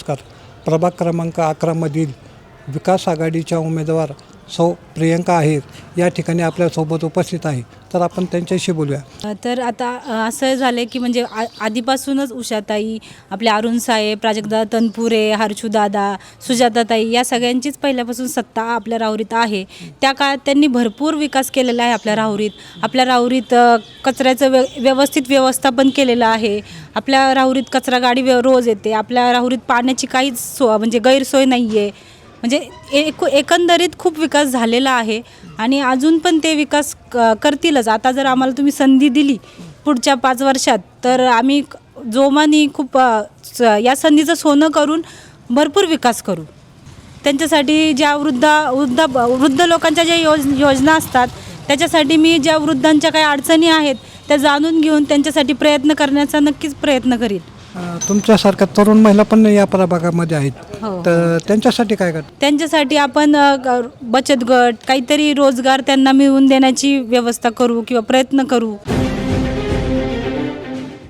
नमस्कार. प्रभाग क्रमांक 11मधील विकास आघाडीच्या उमेदवार सौ प्रियंका आहेत या ठिकाणी आपल्यासोबत उपस्थित आहे, तर आपण त्यांच्याशी बोलूया. तर आता असं झालं की म्हणजे आधीपासूनच उषाताई, आपले अरुण साहेब, प्राजक्ता तनपुरे, हर्षूदादा, सुजाताताई या सगळ्यांचीच पहिल्यापासून सत्ता आपल्या राहुरीत आहे. त्या काळात त्यांनी भरपूर विकास केलेला आहे आपल्या राहुरीत. आपल्या राहुरीत कचऱ्याचं व्यवस्थित व्यवस्थापन केलेलं आहे. आपल्या राहुरीत कचरा गाडी रोज येते. आपल्या राहुरीत पाण्याची काहीच म्हणजे गैरसोय नाही आहे. म्हणजे एकंदरीत खूप विकास झालेला आहे आणि अजून पण ते विकास करतीलच. आता जर आम्हाला तुम्ही संधी दिली पुढच्या 5 वर्षात, तर आम्ही जोमाने खूप या संधीचं सोनं करून भरपूर विकास करू. त्यांच्यासाठी ज्या वृद्ध लोकांच्या ज्या योजना असतात, त्याच्यासाठी मी ज्या वृद्धांच्या काही अडचणी आहेत त्या जाणून घेऊन त्यांच्यासाठी प्रयत्न करण्याचा नक्कीच प्रयत्न करीन. तुमच्यासारख्या तरुण महिला पण या प्रभागामध्ये आहेत, हो. तर त्यांच्यासाठी काय करतात? त्यांच्यासाठी आपण बचत गट, काहीतरी रोजगार त्यांना मिळवून देण्याची व्यवस्था करू किंवा प्रयत्न करू.